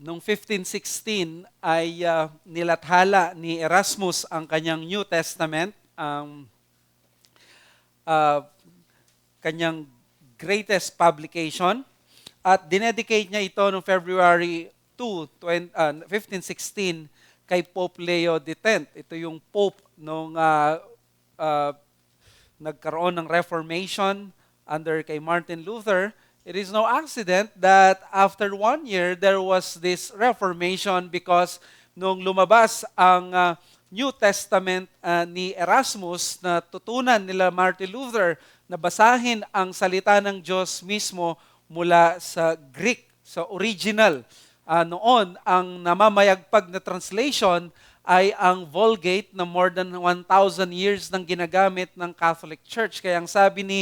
Noong 1516 ay nilathala ni Erasmus ang kanyang New Testament, ang ah, kanyang greatest publication, at dinedicate niya ito noong February 2, 1516 kay Pope Leo X. Ito yung Pope nung ah, nagkaroon ng Reformation under kay Martin Luther. It is no accident that after 1 year, there was this Reformation because nung lumabas ang New Testament ni Erasmus na tutunan nila Martin Luther na basahin ang salita ng Diyos mismo mula sa Greek, sa original. Noon, ang namamayagpag na translation ay ang Vulgate na more than 1,000 years nang ginagamit ng Catholic Church. Kaya ang sabi ni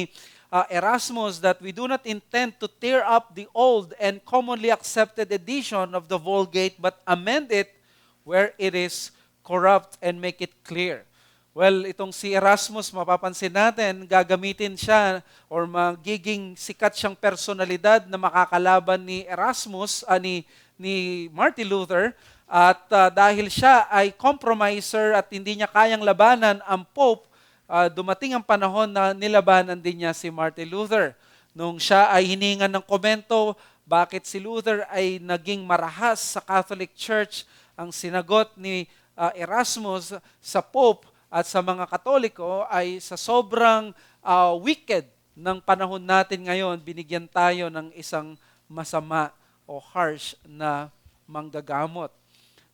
Erasmus that we do not intend to tear up the old and commonly accepted edition of the Vulgate but amend it where it is corrupt and make it clear. Well, itong si Erasmus, mapapansin natin, gagamitin siya or magiging sikat siyang personalidad na makakalaban ni Erasmus, ni Martin Luther. At dahil siya ay compromiser at hindi niya kayang labanan ang Pope, dumating ang panahon na nilabanan din niya si Martin Luther. Nung siya ay hiningan ng komento, bakit si Luther ay naging marahas sa Catholic Church, ang sinagot ni Erasmus sa Pope at sa mga Katoliko ay sa sobrang wicked ng panahon natin ngayon, binigyan tayo ng isang masama o harsh na manggagamot.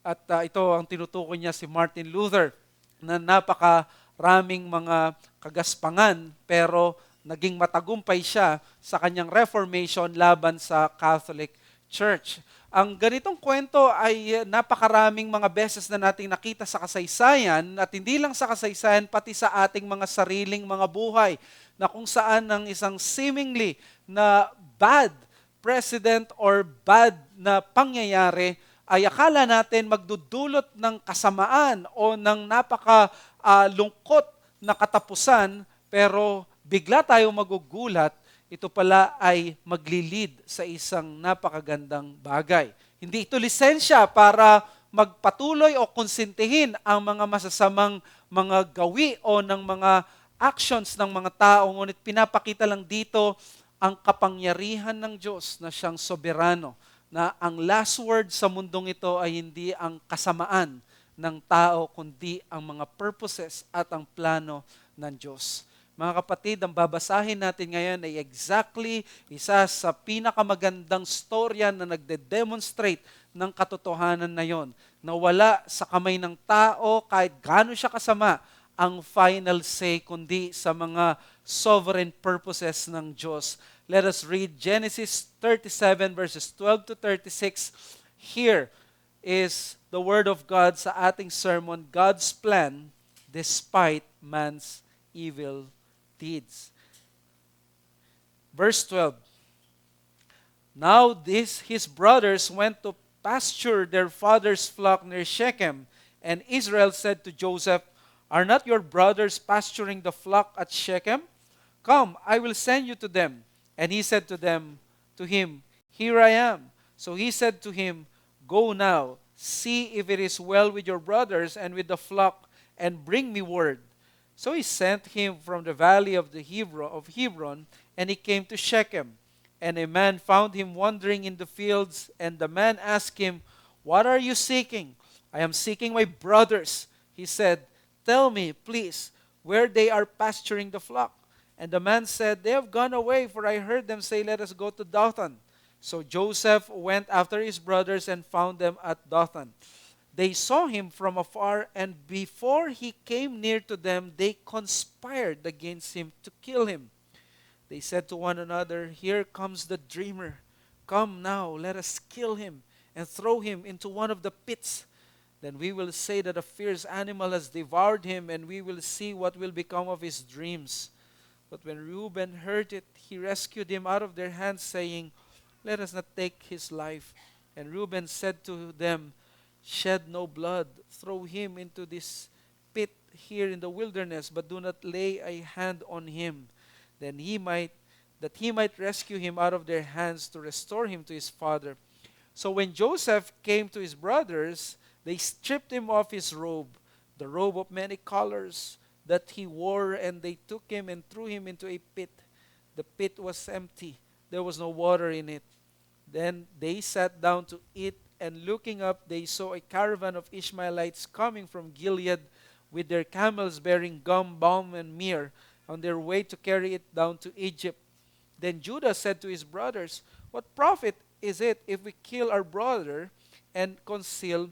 At ito ang tinutukoy niya si Martin Luther na napakaraming mga kagaspangan pero naging matagumpay siya sa kanyang reformation laban sa Catholic Church. Ang ganitong kwento ay napakaraming mga beses na nating nakita sa kasaysayan at hindi lang sa kasaysayan pati sa ating mga sariling mga buhay na kung saan ang isang seemingly na bad president or bad na pangyayari ay akala natin magdudulot ng kasamaan o ng napakalungkot na katapusan pero bigla tayo magugulat, ito pala ay maglilid sa isang napakagandang bagay. Hindi ito lisensya para magpatuloy o konsintihin ang mga masasamang mga gawi o ng mga actions ng mga tao, ngunit pinapakita lang dito ang kapangyarihan ng Diyos na siyang soberano, na ang last word sa mundong ito ay hindi ang kasamaan ng tao, kundi ang mga purposes at ang plano ng Diyos. Mga kapatid, ang babasahin natin ngayon ay exactly isa sa pinakamagandang storya na nagde-demonstrate ng katotohanan na yon, na wala sa kamay ng tao kahit gaano siya kasama ang final say, kundi sa mga sovereign purposes ng Diyos. Let us read Genesis 37 verses 12 to 36. Here is the word of God sa ating sermon, God's plan despite man's evil deeds. Verse 12. Now his brothers went to pasture their father's flock near Shechem, and Israel said to Joseph, "Are not your brothers pasturing the flock at Shechem? Come, I will send you to them." And he said to him, "Here I am." So he said to him, "Go now, see if it is well with your brothers and with the flock, and bring me word." So he sent him from the valley of Hebron, and he came to Shechem. And a man found him wandering in the fields, and the man asked him, "What are you seeking?" "I am seeking my brothers," he said. "Tell me, please, where they are pasturing the flock." And the man said, "They have gone away, for I heard them say, 'Let us go to Dothan.'" So Joseph went after his brothers and found them at Dothan. They saw him from afar, and before he came near to them, they conspired against him to kill him. They said to one another, "Here comes the dreamer. Come now, let us kill him and throw him into one of the pits. Then we will say that a fierce animal has devoured him, and we will see what will become of his dreams." But when Reuben heard it, he rescued him out of their hands, saying, "Let us not take his life." And Reuben said to them, "Shed no blood. Throw him into this pit here in the wilderness, but do not lay a hand on him, that he might rescue him out of their hands to restore him to his father." So when Joseph came to his brothers, they stripped him of his robe, the robe of many colors that he wore, and they took him and threw him into a pit. The pit was empty. There was no water in it. Then they sat down to eat, and looking up, they saw a caravan of Ishmaelites coming from Gilead with their camels bearing gum, balm, and myrrh on their way to carry it down to Egypt. Then Judah said to his brothers, "What profit is it if we kill our brother and conceal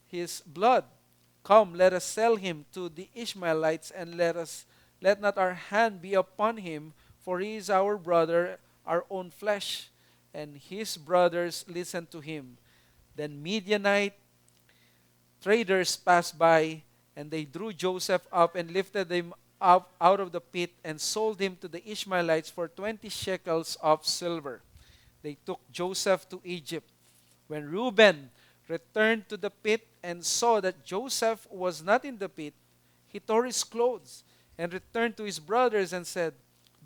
his blood? Come, let us sell him to the Ishmaelites, and let not our hand be upon him, for he is our brother, our own flesh." And his brothers listened to him. Then Midianite traders passed by, and they drew Joseph up and lifted him up out of the pit and sold him to the Ishmaelites for 20 shekels of silver. They took Joseph to Egypt. When Reuben returned to the pit and saw that Joseph was not in the pit, he tore his clothes and returned to his brothers and said,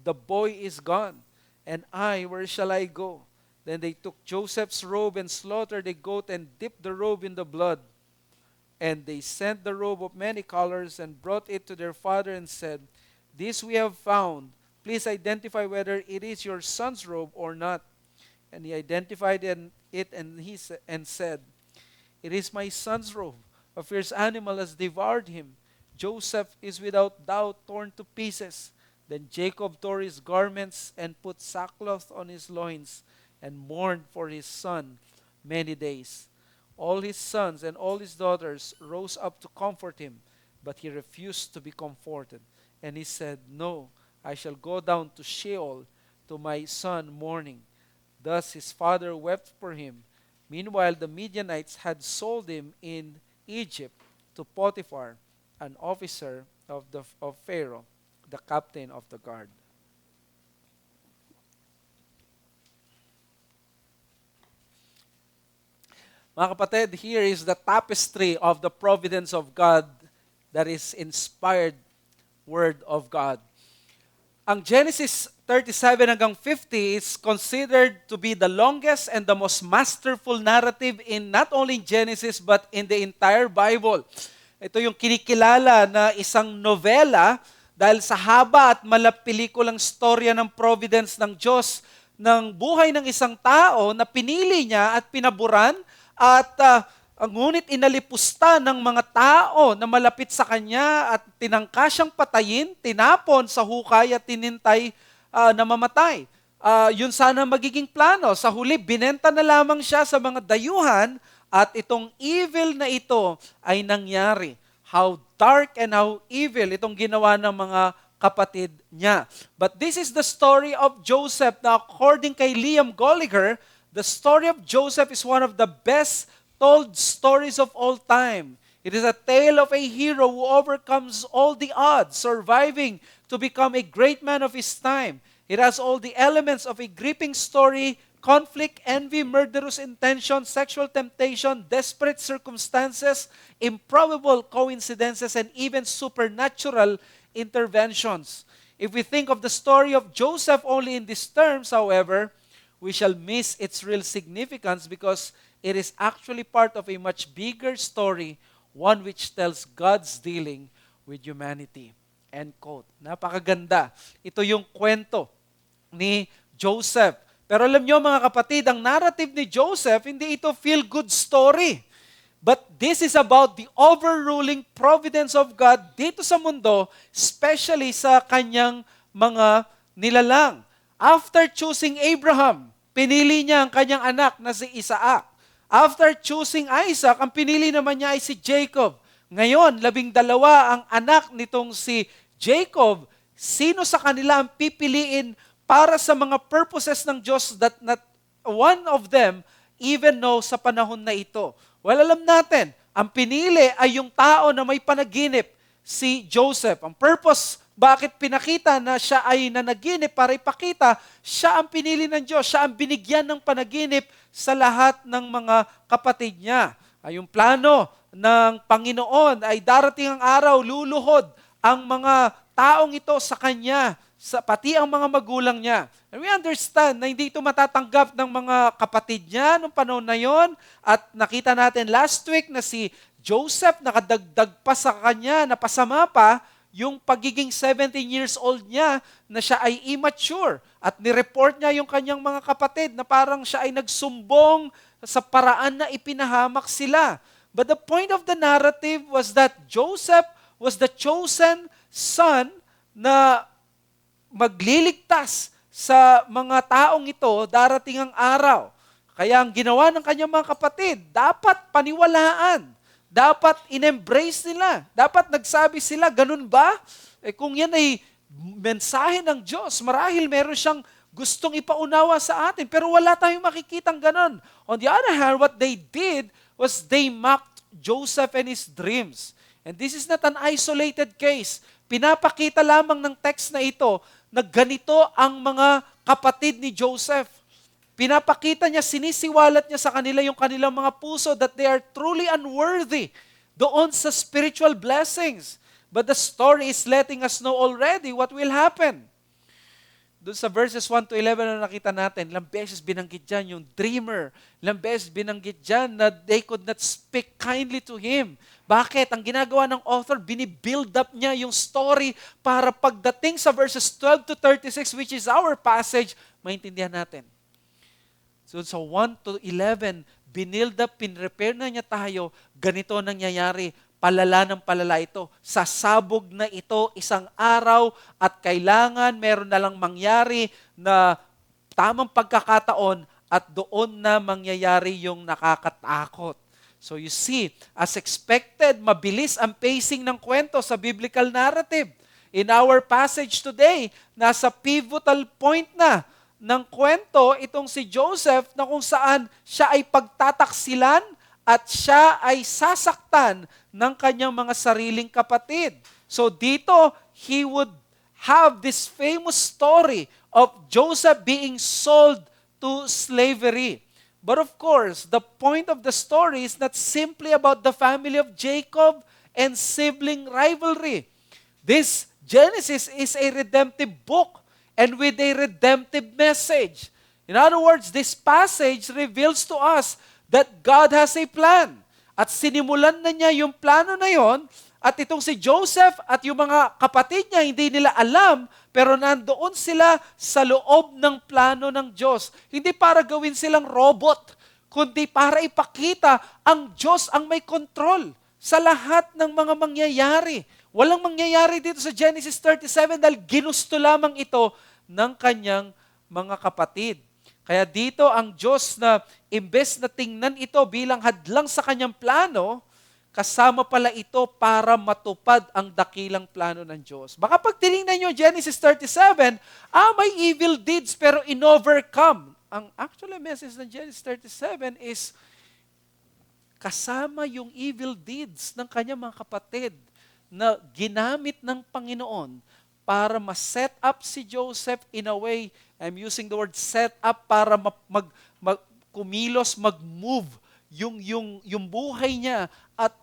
"The boy is gone, and where shall I go?" Then they took Joseph's robe and slaughtered a goat and dipped the robe in the blood. And they sent the robe of many colors and brought it to their father and said, "This we have found. Please identify whether it is your son's robe or not." And he identified it and said, "It is my son's robe. A fierce animal has devoured him. Joseph is without doubt torn to pieces." Then Jacob tore his garments and put sackcloth on his loins and mourned for his son many days. All his sons and all his daughters rose up to comfort him, but he refused to be comforted. And he said, "No, I shall go down to Sheol to my son mourning." Thus his father wept for him. Meanwhile, the Midianites had sold him in Egypt to Potiphar, an officer of Pharaoh, the captain of the guard. Mga kapatid, here is the tapestry of the providence of God that is inspired Word of God. Ang Genesis 37 hanggang 50 is considered to be the longest and the most masterful narrative in not only Genesis but in the entire Bible. Ito yung kinikilala na isang nobela dahil sa haba at malapelikulang storya ng providence ng Diyos ng buhay ng isang tao na pinili niya at pinaboran at ngunit inalipusta ng mga tao na malapit sa kanya at tinangka siyang patayin, tinapon sa hukay at tinintay na mamatay. Yun sana magiging plano. Sa huli, binenta na lamang siya sa mga dayuhan at itong evil na ito ay nangyari. How dark and how evil itong ginawa ng mga kapatid niya. But this is the story of Joseph. Now, according kay Liam Gallagher, the story of Joseph is one of the best told stories of all time. It is a tale of a hero who overcomes all the odds, surviving to become a great man of his time. It has all the elements of a gripping story: conflict, envy, murderous intention, sexual temptation, desperate circumstances, improbable coincidences, and even supernatural interventions. If we think of the story of Joseph only in these terms, however, we shall miss its real significance because it is actually part of a much bigger story, one which tells God's dealing with humanity. End quote. Napakaganda. Ito yung kwento ni Joseph. Pero alam nyo mga kapatid, ang narrative ni Joseph, hindi ito feel-good story. But this is about the overruling providence of God dito sa mundo, especially sa kanyang mga nilalang. After choosing Abraham, pinili niya ang kanyang anak na si Isaac. After choosing Isaac, ang pinili naman niya ay si Jacob. Ngayon, 12 ang anak nitong si Jacob. Sino sa kanila ang pipiliin para sa mga purposes ng Diyos that not one of them even know sa panahon na ito? Well, alam natin, ang pinili ay yung tao na may panaginip, si Joseph. Ang purpose, bakit pinakita na siya ay nanaginip para ipakita, siya ang pinili ng Diyos, siya ang binigyan ng panaginip sa lahat ng mga kapatid niya. Yung plano ng Panginoon ay darating ang araw, luluhod ang mga taong ito sa Kanya pati ang mga magulang niya. And we understand na hindi ito matatanggap ng mga kapatid niya noong panahon na yon. At nakita natin last week na si Joseph nakadagdag pa sa kanya, napasama pa yung pagiging 17 years old niya na siya ay immature. At nireport niya yung kanyang mga kapatid na parang siya ay nagsumbong sa paraan na ipinahamak sila. But the point of the narrative was that Joseph was the chosen son na magliligtas sa mga taong ito darating ang araw. Kaya ang ginawa ng kanyang mga kapatid, dapat paniwalaan. Dapat in-embrace nila. Dapat nagsabi sila, ganun ba? Kung yan ay mensahe ng Diyos, marahil meron siyang gustong ipaunawa sa atin. Pero wala tayong makikitang ganun. On the other hand, what they did was they mocked Joseph and his dreams. And this is not an isolated case. Pinapakita lamang ng text na ito na ganito ang mga kapatid ni Joseph. Pinapakita niya, sinisiwalat niya sa kanila yung kanilang mga puso that they are truly unworthy doon sa spiritual blessings. But the story is letting us know already what will happen. Doon sa verses 1 to 11 na nakita natin, ilang beses binanggit dyan yung dreamer. Ilang beses binanggit dyan na they could not speak kindly to him. Bakit? Ang ginagawa ng author, binibuild up niya yung story para pagdating sa verses 12 to 36, which is our passage, maintindihan natin. So sa 1 to 11, binild up, pinrepaire na niya tayo, ganito nangyayari, palala ng palala ito. Sasabog na ito isang araw at kailangan meron na lang mangyari na tamang pagkakataon at doon na mangyayari yung nakakatakot. So you see, as expected, mabilis ang pacing ng kwento sa biblical narrative. In our passage today, nasa pivotal point na ng kwento itong si Joseph na kung saan siya ay pagtataksilan at siya ay sasaktan ng kanyang mga sariling kapatid. So dito, he would have this famous story of Joseph being sold to slavery. But of course, the point of the story is not simply about the family of Jacob and sibling rivalry. This Genesis is a redemptive book and with a redemptive message. In other words, this passage reveals to us that God has a plan. At sinimulan na niya yung plano na yon, at itong si Joseph at yung mga kapatid niya, hindi nila alam, pero nandoon sila sa loob ng plano ng Diyos. Hindi para gawin silang robot, kundi para ipakita ang Diyos ang may kontrol sa lahat ng mga mangyayari. Walang mangyayari dito sa Genesis 37 dahil ginusto lamang ito ng kanyang mga kapatid. Kaya dito ang Diyos na imbes na tingnan ito bilang hadlang sa kanyang plano, kasama pala ito para matupad ang dakilang plano ng Diyos. Baka pag tinignan nyo Genesis 37, may evil deeds pero in-overcome. Ang actual message ng Genesis 37 is kasama yung evil deeds ng kanyang mga kapatid na ginamit ng Panginoon para ma-set up si Joseph in a way, I'm using the word set up para kumilos, mag-move yung buhay niya at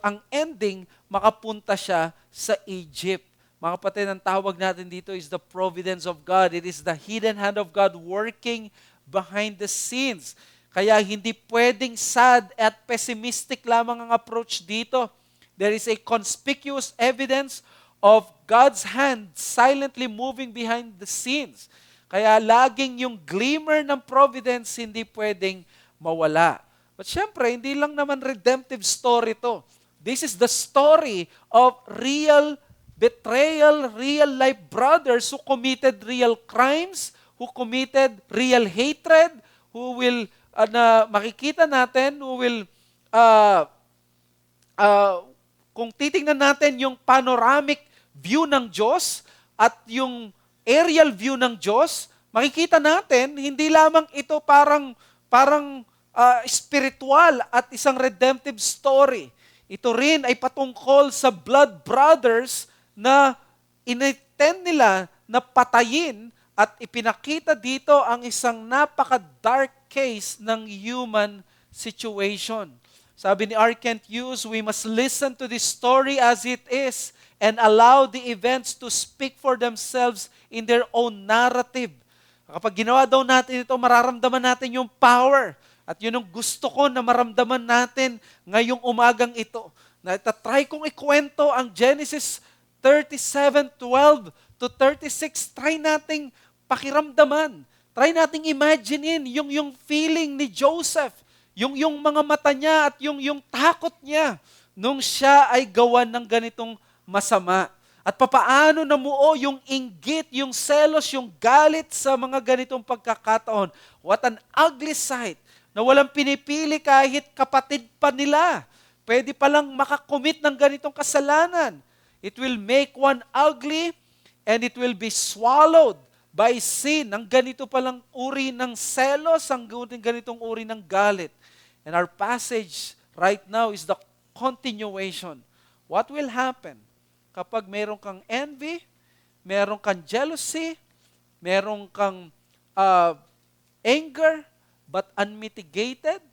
ang ending, makapunta siya sa Egypt. Mga kapatid, ang tawag natin dito is the providence of God. It is the hidden hand of God working behind the scenes. Kaya hindi pwedeng sad at pessimistic lamang ang approach dito. There is a conspicuous evidence of God's hand silently moving behind the scenes. Kaya laging yung glimmer ng providence hindi pwedeng mawala. But syempre, hindi lang naman redemptive story to. This is the story of real betrayal, real life brothers who committed real crimes, who committed real hatred, who will, na makikita natin, who will, kung titingnan natin yung panoramic view ng Diyos at yung aerial view ng Diyos, makikita natin, hindi lamang ito parang spiritual at isang redemptive story. Ito rin ay patungkol sa blood brothers na inintend nila na patayin at ipinakita dito ang isang napaka-dark case ng human situation. Sabi ni R. Kent Hughes, we must listen to this story as it is and allow the events to speak for themselves in their own narrative. Kapag ginawa daw natin ito, mararamdaman natin yung power. At yun ang gusto ko na maramdaman natin ngayong umagang ito. Na itatry kong ikwento ang Genesis 37:12 to 36. Try nating pakiramdaman. Try nating imaginein yung feeling ni Joseph. Yung mga mata niya at yung takot niya nung siya ay gawan ng ganitong masama. At papaano namuo yung inggit, yung selos, yung galit sa mga ganitong pagkakataon. What an ugly sight na walang pinipili kahit kapatid pa nila. Pwede palang makakomit ng ganitong kasalanan. It will make one ugly and it will be swallowed by sin. Ang ganito palang uri ng selos, ang ganitong uri ng galit. And our passage right now is the continuation. What will happen kapag meron kang envy, meron kang jealousy, meron kang anger, but unmitigated,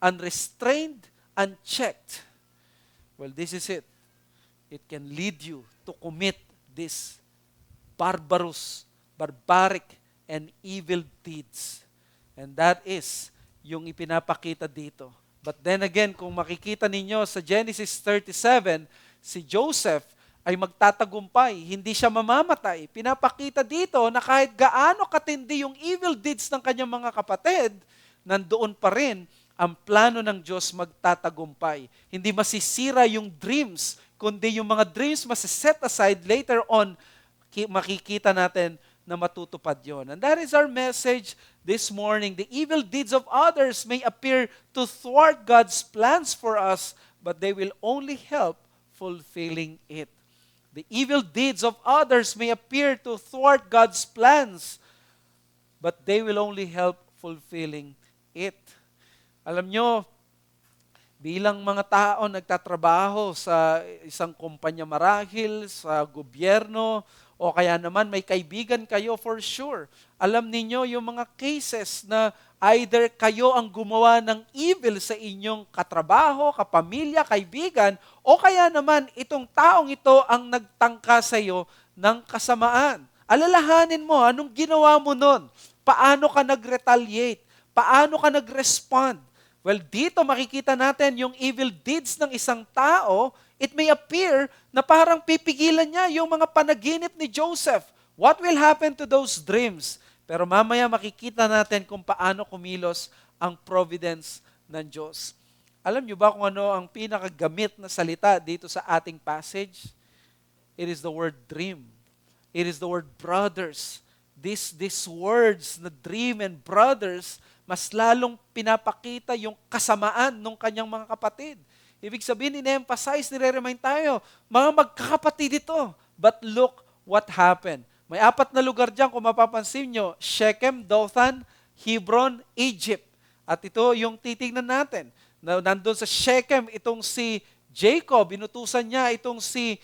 unrestrained, unchecked? Well, this is it. It can lead you to commit these barbaric, and evil deeds. And that is yung ipinapakita dito. But then again, kung makikita ninyo sa Genesis 37, si Joseph ay magtatagumpay, hindi siya mamamatay. Pinapakita dito na kahit gaano katindi yung evil deeds ng kanyang mga kapatid, nandoon pa rin ang plano ng Diyos magtatagumpay. Hindi masisira yung dreams, kundi yung mga dreams masiset aside later on, makikita natin na matutupad yon. And that is our message this morning. The evil deeds of others may appear to thwart God's plans for us, but they will only help fulfilling it. The evil deeds of others may appear to thwart God's plans, but they will only help fulfilling it. Alam nyo, bilang mga tao nagtatrabaho sa isang kumpanya marahil, sa gobyerno, o kaya naman may kaibigan kayo for sure. Alam ninyo yung mga cases na either kayo ang gumawa ng evil sa inyong katrabaho, kapamilya, kaibigan, o kaya naman itong taong ito ang nagtangka sa iyo ng kasamaan. Alalahanin mo, anong ginawa mo nun? Paano ka nag-retaliate? Paano ka nag-respond? Well, dito makikita natin yung evil deeds ng isang tao. It may appear na parang pipigilan niya yung mga panaginip ni Joseph. What will happen to those dreams? Pero mamaya makikita natin kung paano kumilos ang providence ng Diyos. Alam niyo ba kung ano ang pinakagamit na salita dito sa ating passage? It is the word dream. It is the word brothers. These words na dream and brothers, mas lalong pinapakita yung kasamaan ng kanyang mga kapatid. Ibig sabihin, in-emphasize, nire-remind tayo, mga magkakapatid ito. But look what happened. May 4 na lugar dyan, kung mapapansin nyo, Shechem, Dothan, Hebron, Egypt. At ito yung titignan natin. Nandun sa Shechem, itong si Jacob, inutusan niya itong si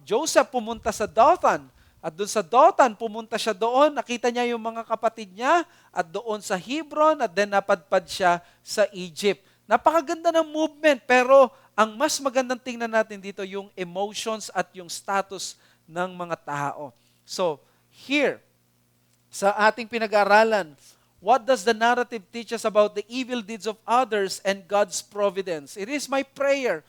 Joseph pumunta sa Dothan. At doon sa Dothan, pumunta siya doon, nakita niya yung mga kapatid niya, at doon sa Hebron, at then napadpad siya sa Egypt. Napakaganda ng movement, pero ang mas magandang tingnan natin dito, yung emotions at yung status ng mga tao. So, here, sa ating pinag-aaralan, what does the narrative teach us about the evil deeds of others and God's providence? It is my prayer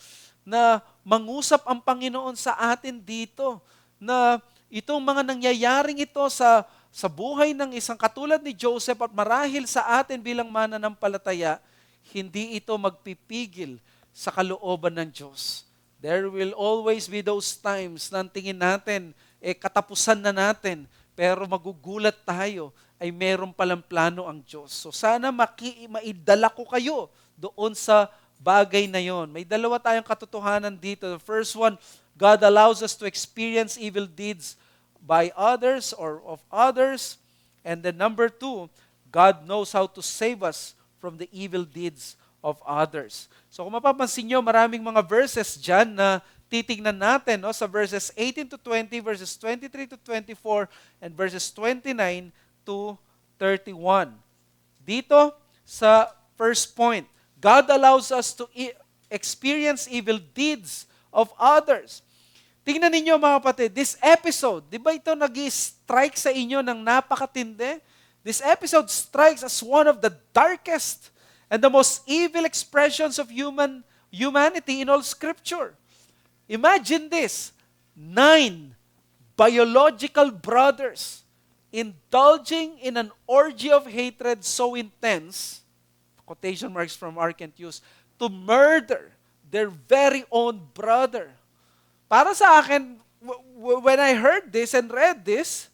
na mangusap ang Panginoon sa atin dito, na itong mga nangyayaring ito sa buhay ng isang katulad ni Joseph at marahil sa atin bilang mananampalataya, hindi ito magpipigil sa kalooban ng Diyos. There will always be those times na tingin natin, katapusan na natin, pero magugulat tayo, ay meron palang plano ang Diyos. So sana maidala ko kayo doon sa bagay na yon. May dalawa tayong katotohanan dito. The first one, God allows us to experience evil deeds by others or of others. And then number 2, God knows how to save us from the evil deeds of others. So kung mapapansin nyo, maraming mga verses dyan na titignan natin, no? Sa verses 18 to 20, verses 23 to 24, and verses 29 to 31. Dito sa first point, God allows us to experience evil deeds of others. Tingnan ninyo mga kapatid, this episode, di ba ito nag-strike sa inyo ng napakatindi? This episode strikes as one of the darkest and the most evil expressions of humanity in all Scripture. Imagine this, 9 biological brothers indulging in an orgy of hatred so intense, quotation marks from R. Kent Hughes, to murder their very own brother. Para sa akin, when I heard this and read this,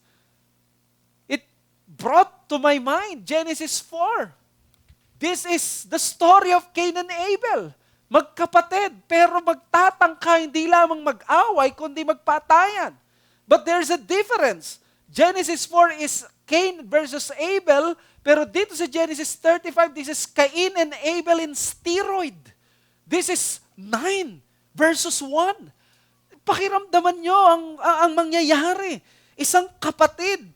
it brought to my mind Genesis 4. This is the story of Cain and Abel. Magkapatid, pero magtatangka, hindi lamang mag-away, kundi magpatayan. But there's a difference. Genesis 4 is Cain versus Abel, pero dito sa Genesis 35, this is Cain and Abel in steroid. This is 9 versus 1. Pakiramdaman nyo ang mangyayari. Isang kapatid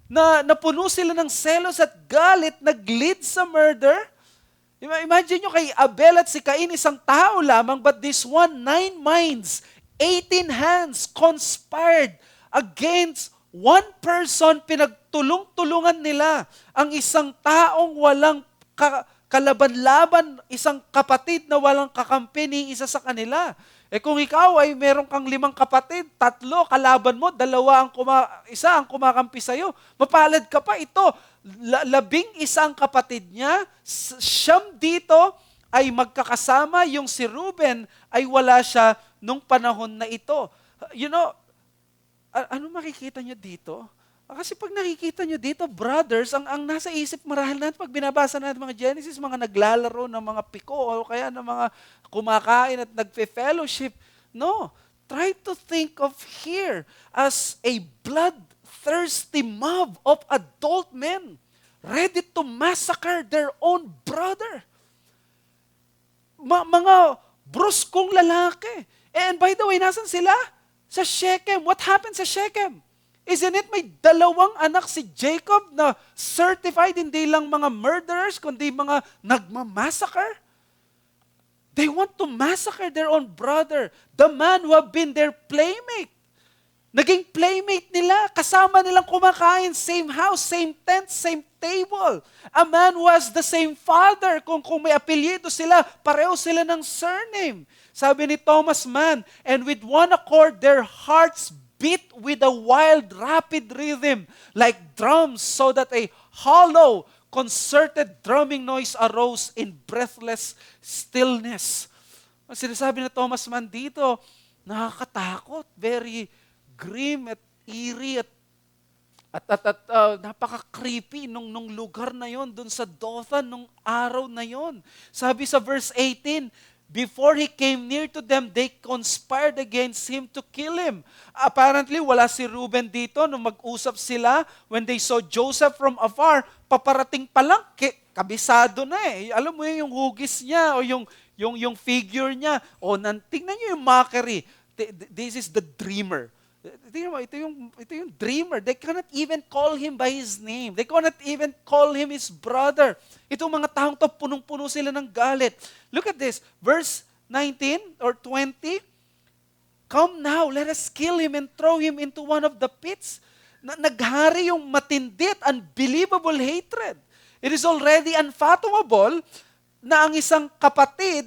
na napuno sila ng selos at galit, nag-lead sa murder. Imagine nyo kay Abel at si Cain, isang tao lamang, but this one, 9 minds, 18 hands conspired against one person. Pinagtulong-tulungan nila ang isang taong walang kalaban-laban, isang kapatid na walang kakampi ni isa sa kanila. Kung ikaw ay meron kang 5 kapatid, 3 kalaban mo, 2 isa ang kumakampi sa'yo, mapalad ka pa. Ito, 11 kapatid niya, 9 dito ay magkakasama, yung si Reuben ay wala siya nung panahon na ito. You know, ano makikita niyo dito? Kasi pag nakikita nyo dito, brothers, ang nasa isip marahil natin, pag binabasa natin mga Genesis, mga naglalaro ng mga piko o kaya ng mga kumakain at nagfe-fellowship. No, try to think of here as a bloodthirsty mob of adult men ready to massacre their own brother. Mga bruskong lalaki. And by the way, nasan sila? Sa Shechem. What happened sa Shechem? Isn't it may 2 anak si Jacob na certified hindi lang mga murderers, kundi mga nagmamassacre? They want to massacre their own brother, the man who have been their playmate. Naging playmate nila, kasama nilang kumakain, same house, same tent, same table. A man who has the same father, kung may apelyido sila, pareho sila ng surname. Sabi ni Thomas Mann, and with one accord their hearts beat with a wild, rapid rhythm, like drums, so that a hollow, concerted drumming noise arose in breathless stillness. Ang sinasabi na Thomas Mann dito, nakakatakot, very grim at eerie at napaka-creepy nung lugar na yon, dun sa Dothan, nung araw na yon. Sabi sa verse 18, before he came near to them, they conspired against him to kill him. Apparently, wala si Reuben dito nung mag-usap sila. When they saw Joseph from afar, paparating pa lang, kabisado na eh. Alam mo yung hugis niya o yung figure niya. O tingnan niyo yung mockery. This is the dreamer. Ito yung dreamer. They cannot even call him by his name. They cannot even call him his brother. Itong mga taong to, punong-puno sila ng galit. Look at this. Verse 19 or 20. Come now, let us kill him and throw him into one of the pits. Naghari yung matindi at unbelievable hatred. It is already unfathomable na ang isang kapatid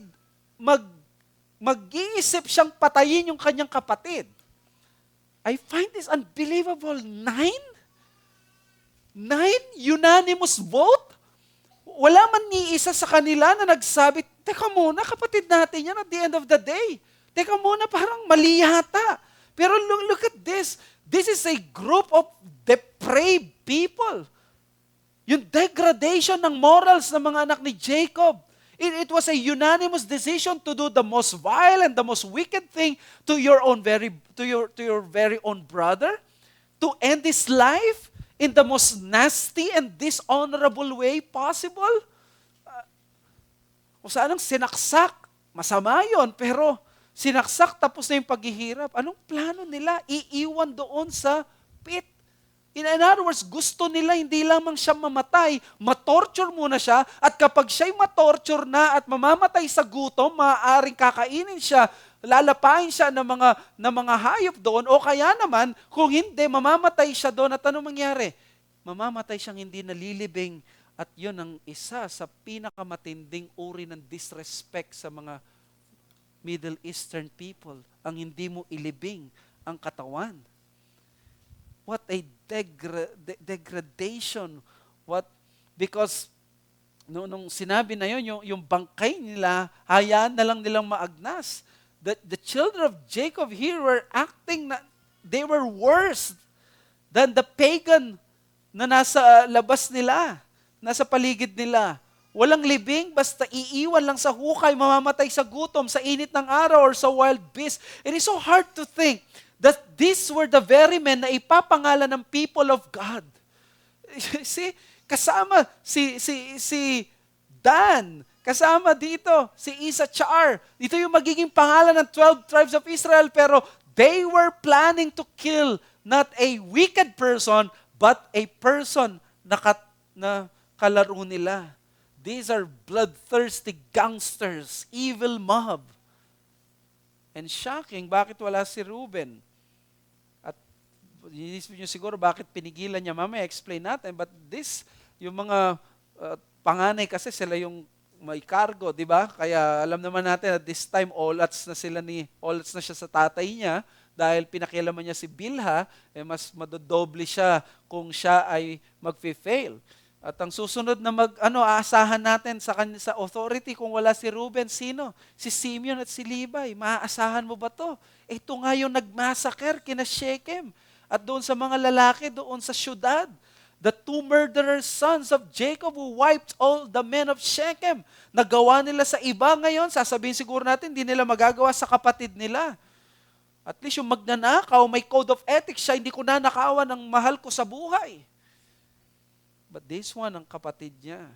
mag-iisip siyang patayin yung kanyang kapatid. I find this unbelievable. 9 unanimous vote? Wala man ni isa sa kanila na nagsabi, teka muna, kapatid natin yan at the end of the day. Teka muna, parang mali yata. Pero look at this. This is a group of depraved people. Yung degradation ng morals ng mga anak ni Jacob. It was a unanimous decision to do the most vile and the most wicked thing to your very own brother, to end his life in the most nasty and dishonorable way possible. O saan ang sinaksak? Masama yon, pero sinaksak tapos na yung paghihirap. Anong plano nila? Iiwan doon sa pit. In other words, gusto nila hindi lamang siya mamatay, matorture muna siya, at kapag siya'y matorture na at mamamatay sa gutom, maaaring kakainin siya lalapain siya ng mga hayop doon, o kaya naman, kung hindi, mamamatay siya doon. At ano mangyari? Mamamatay siyang hindi nalilibing. At yun ang isa sa pinakamatinding uri ng disrespect sa mga Middle Eastern people, ang hindi mo ilibing ang katawan. What a degradation. Because nung sinabi na yun, yung bangkay nila, hayaan na lang nilang maagnas. The children of Jacob here were acting, they were worse than the pagan na nasa labas nila, nasa paligid nila. Walang libing, basta iiwan lang sa hukay, mamamatay sa gutom, sa init ng araw, or sa wild beast. It is so hard to think that these were the very men na ipapangalan ng people of God. See, kasama si Dan, kasama dito si Issachar. Ito yung magiging pangalan ng 12 tribes of Israel, pero they were planning to kill not a wicked person, but a person na kalaro nila. These are bloodthirsty gangsters, evil mob. And shocking, bakit wala si Reuben? At inisip nyo siguro bakit pinigilan niya, mamaya explain natin. But yung mga panganay kasi sila yung may cargo, di ba? Kaya alam naman natin at this time, olats na siya sa tatay niya, dahil pinakialaman niya si Bilha, mas madodoble siya kung siya ay mag-fail. At ang susunod na aasahan natin sa authority kung wala si Reuben, sino? Si Simeon at si Levi. Maaasahan mo ba to? Ito nga yung nagmassacre kina Shechem. At doon sa mga lalaki, doon sa syudad. The 2 murderers sons of Jacob who wiped all the men of Shechem. Nagawa nila sa iba ngayon, sasabihin siguro natin, hindi nila magagawa sa kapatid nila. At least yung magnanakaw, may code of ethics siya, hindi ko nanakawan ng mahal ko sa buhay. But this one, ang kapatid niya.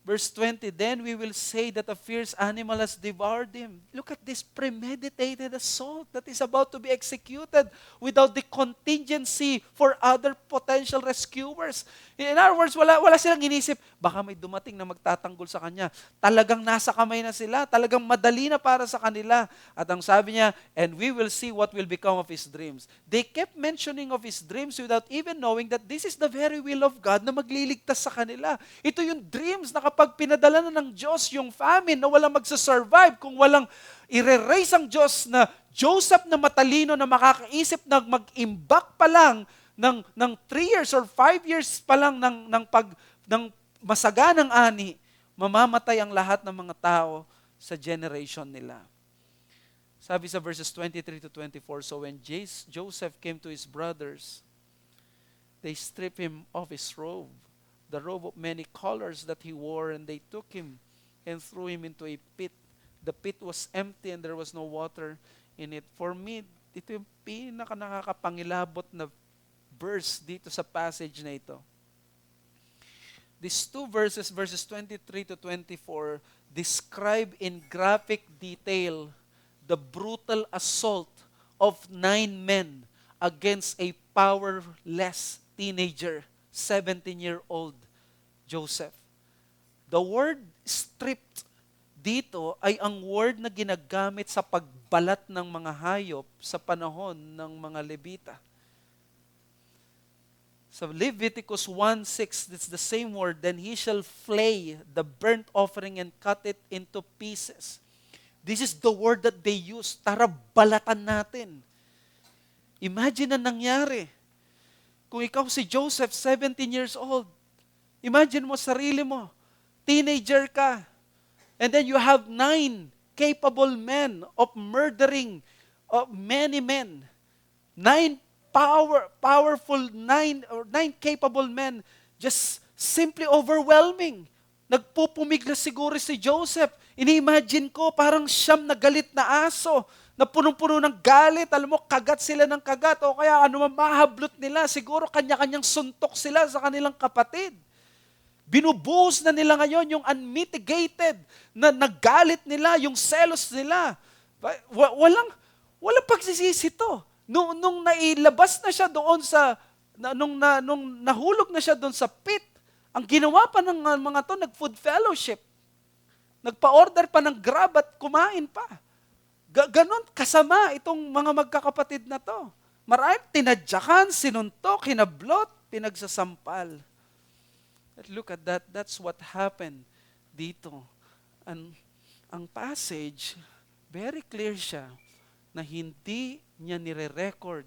Verse 20, then we will say that a fierce animal has devoured him. Look at this premeditated assault that is about to be executed without the contingency for other potential rescuers. In other words, wala silang inisip, baka may dumating na magtatanggol sa kanya. Talagang nasa kamay na sila, talagang madali na para sa kanila. At ang sabi niya, and we will see what will become of his dreams. They kept mentioning of his dreams without even knowing that this is the very will of God na magliligtas sa kanila. Ito yung dreams na kapag pinadala na ng Diyos yung famine na walang magsasurvive, kung walang ire-raise ang Diyos na Joseph na matalino na makakaisip na mag-imbak pa lang ng 3 years or 5 years pa lang ng masaganang ani, mamamatay ang lahat ng mga tao sa generation nila. Sabi sa verses 23 to 24, so when Joseph came to his brothers, they stripped him of his robe, the robe of many colors that he wore, and they took him and threw him into a pit. The pit was empty and there was no water in it. For me, ito yung nakakapangilabot na verse dito sa passage na ito. These 2 verses, verses 23 to 24, describe in graphic detail the brutal assault of 9 men against a powerless teenager, 17-year-old Joseph. The word stripped dito ay ang word na ginagamit sa pagbalat ng mga hayop sa panahon ng mga Levita. So Leviticus 1:6, it's the same word, then he shall flay the burnt offering and cut it into pieces. This is the word that they use. Tara, balatan natin. Imagine na nangyari. Kung ikaw si Joseph, 17 years old, imagine mo sarili mo, teenager ka, and then you have 9 capable men of murdering many men. 9 powerful, 9 capable men, just simply overwhelming. Nagpupumigla siguro si Joseph. Ini-imagine ko parang siyam na galit na aso, na punong-puno ng galit. Alam mo, kagat sila ng kagat, o kaya ano mahablot nila. Siguro kanya-kanyang suntok sila sa kanilang kapatid. Binubuhos na nila ngayon yung unmitigated na nagalit nila, yung selos nila. Walang pagsisisi to. Nung nailabas na siya doon nung nahulog na siya doon sa pit, ang ginawa pa ng mga to, nag-food fellowship. Nagpa-order pa ng Grab at kumain pa. Ganon kasama itong mga magkakapatid na to. Marami tinadyakan, sinuntok, hinablot, pinagsasampal. But look at that. That's what happened dito. And ang passage, very clear siya na hindi niya nire-record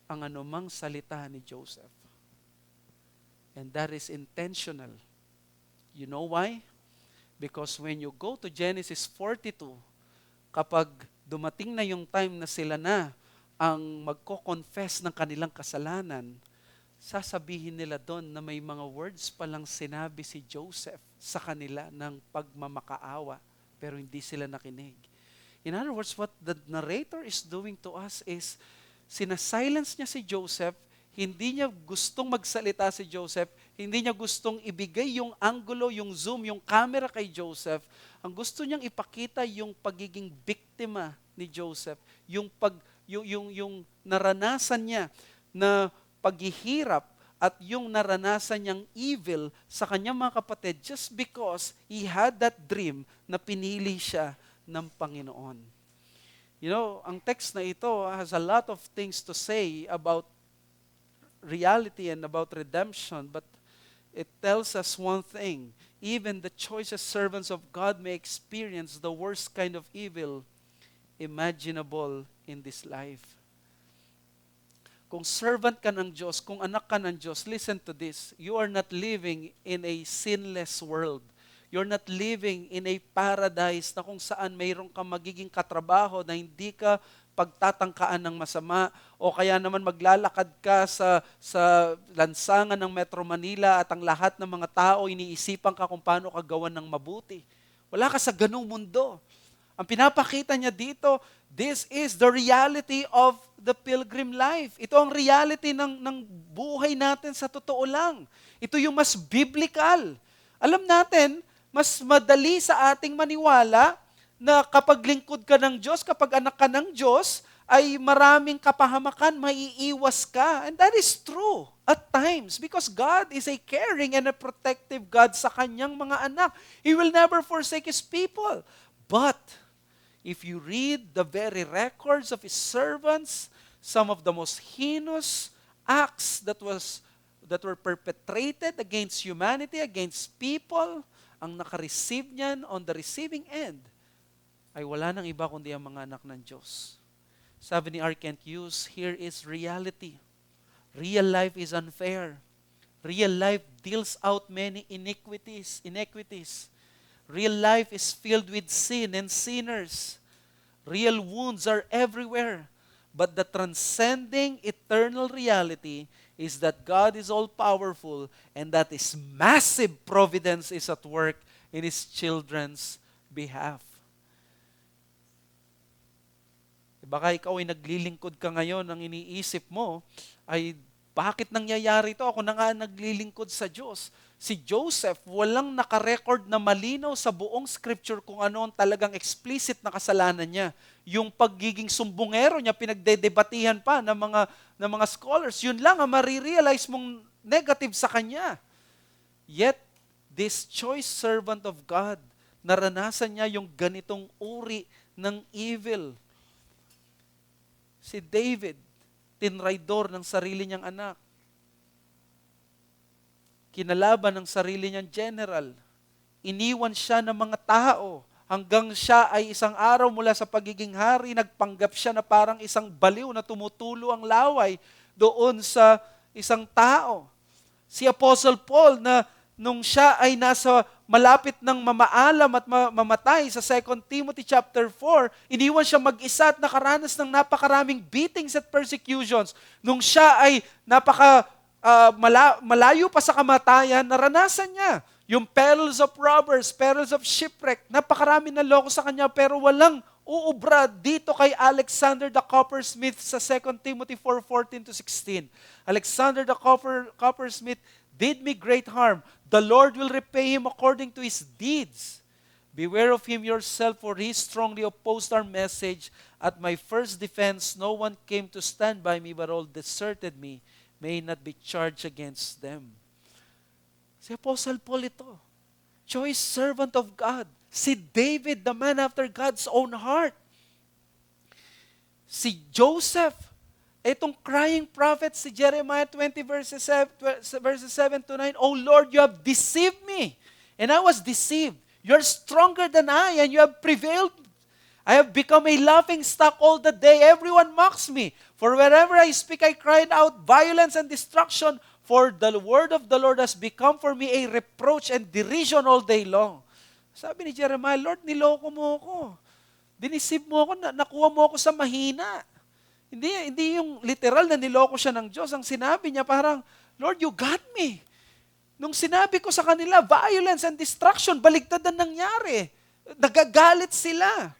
ang anumang salita ni Joseph. And that is intentional. You know why? Because when you go to Genesis 42, kapag dumating na yung time na sila na ang magko-confess ng kanilang kasalanan, sasabihin nila doon na may mga words palang sinabi si Joseph sa kanila ng pagmamakaawa, pero hindi sila nakinig. In other words, what the narrator is doing to us is, sinasilence niya si Joseph, hindi niya gustong magsalita si Joseph, hindi niya gustong ibigay yung angulo, yung zoom, yung camera kay Joseph. Ang gusto niyang ipakita yung pagiging biktima ni Joseph, yung naranasan niya na paghihirap at yung naranasan niyang evil sa kanyang mga kapatid just because he had that dream na pinili siya ng Panginoon. You know, ang text na ito has a lot of things to say about reality and about redemption, but it tells us one thing: even the choicest servants of God may experience the worst kind of evil imaginable in this life. Kung servant ka ng Diyos, kung anak ka ng Diyos, listen to this: you are not living in a sinless world. You're not living in a paradise na kung saan mayroon kang magiging katrabaho na hindi ka pagtatangkaan ng masama, o kaya naman maglalakad ka sa lansangan ng Metro Manila at ang lahat ng mga tao iniisipan ka kung paano ka gawan ng mabuti. Wala ka sa ganung mundo. Ang pinapakita niya dito, this is the reality of the pilgrim life. Ito ang reality ng buhay natin sa totoo lang. Ito yung mas biblical. Alam natin, mas madali sa ating maniwala na kapag lingkod ka ng Diyos, kapag anak ka ng Diyos, ay maraming kapahamakan, maiiwas ka. And that is true at times because God is a caring and a protective God sa kanyang mga anak. He will never forsake His people. But if you read the very records of His servants, some of the most heinous acts that were perpetrated against humanity, against people, ang nakareceive niyan on the receiving end ay wala nang iba kundi ang mga anak ng Diyos. Sabi ni R. Kent Hughes, here is reality. Real life is unfair. Real life deals out many iniquities. Real life is filled with sin and sinners. Real wounds are everywhere. But the transcending eternal reality is that God is all-powerful and that His massive providence is at work in His children's behalf. Baka ikaw ay naglilingkod ka ngayon, ang iniisip mo ay bakit nangyayari ito? Ako na nga naglilingkod sa Diyos. Si Joseph, walang nakarecord na malinaw sa buong scripture kung ano ang talagang explicit na kasalanan niya. Yung pagiging sumbongero niya, pinagdedebatihan pa ng mga scholars. Yun lang ang marirealize mong negative sa kanya. Yet, this choice servant of God, naranasan niya yung ganitong uri ng evil. Si David, tinraidor ng sarili niyang anak. Kinalaban ng sarili niyang general. Iniwan siya ng mga tao hanggang siya ay isang araw mula sa pagiging hari, nagpanggap siya na parang isang baliw na tumutulo ang laway doon sa isang tao. Si Apostle Paul na nung siya ay nasa malapit ng mamaalam at mamatay sa 2 Timothy chapter 4, iniwan siya mag-isa at nakaranas ng napakaraming beatings at persecutions. Nung siya ay malayo pa sa kamatayan, naranasan niya yung perils of robbers, perils of shipwreck. Napakarami na loko sa kanya pero walang uubra dito kay Alexander the Coppersmith sa 2 Timothy 4:14-16. Alexander the Coppersmith did me great harm. The Lord will repay him according to his deeds. Beware of him yourself, for he strongly opposed our message. At my first defense, no one came to stand by me, but all deserted me. May not be charged against them. Si Apostle Paul ito, choice servant of God. Si David, the man after God's own heart. Si Joseph, itong crying prophet si Jeremiah 20 verses 7 to 9, "O Lord, you have deceived me, and I was deceived. You are stronger than I, and you have prevailed. I have become a laughing stock all the day. Everyone mocks me. For wherever I speak, I cried out violence and destruction. For the word of the Lord has become for me a reproach and derision all day long." Sabi ni Jeremiah, "Lord, niloko mo ako. Dinisip mo ako, nakuha mo ako sa mahina." Hindi yung literal na niloko siya ng Diyos. Ang sinabi niya parang, "Lord, you got me." Nung sinabi ko sa kanila, violence and destruction, baligtad na nangyari. Nagagalit sila.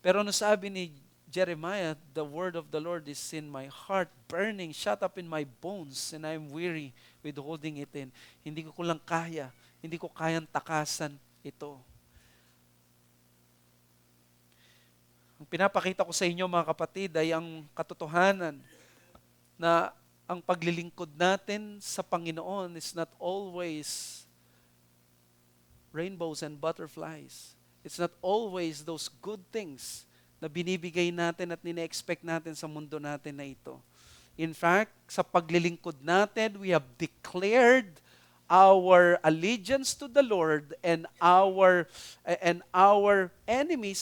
Pero ano sabi ni Jeremiah, "The word of the Lord is in my heart, burning, shut up in my bones, and I am weary with holding it in." Hindi ko lang kaya, hindi ko kayang takasan ito. Ang pinapakita ko sa inyo mga kapatid ay ang katotohanan na ang paglilingkod natin sa Panginoon is not always rainbows and butterflies. It's not always those good things na binibigay natin at nina-expect natin sa mundo natin na ito. In fact, sa paglilingkod natin, we have declared our allegiance to the Lord and our enemy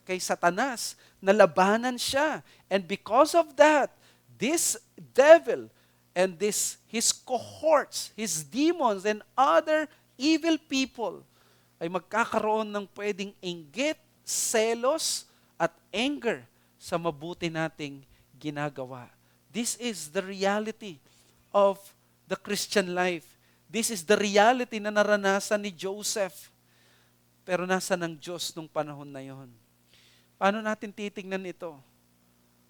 kay Satanas, na labanan siya. And because of that, this devil and his cohorts, his demons and other evil people ay magkakaroon ng pwedeng inggit, selos at anger sa mabuti nating ginagawa. This is the reality of the Christian life. This is the reality na naranasan ni Joseph. Pero nasa ng Diyos nung panahon na yon. Paano natin titingnan ito?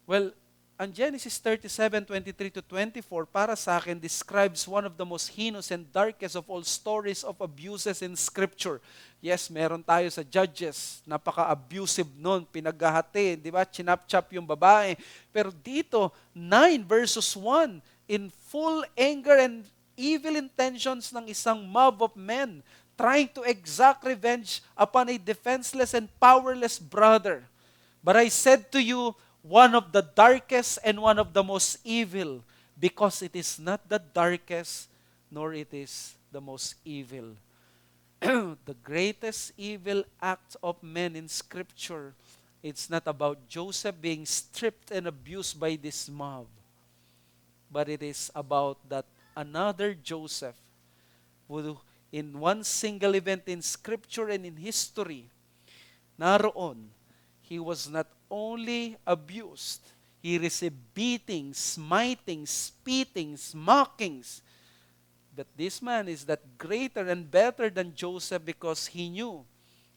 Well, ang Genesis 37:23 to 24, para sa akin, describes one of the most heinous and darkest of all stories of abuses in Scripture. Yes, meron tayo sa Judges, napaka-abusive nun, pinaghahati, di ba? Chinap-chap yung babae. Pero dito, 9 verses 1, in full anger and evil intentions ng isang mob of men trying to exact revenge upon a defenseless and powerless brother. "But I said to you, one of the darkest and one of the most evil, because it is not the darkest, nor it is the most evil." The greatest evil act of men in Scripture, it's not about Joseph being stripped and abused by this mob, but it is about that another Joseph who in one single event in Scripture and in history, naroon, he was not only abused, he received beatings, smitings, spitings, mockings. But this man is that greater and better than Joseph because he knew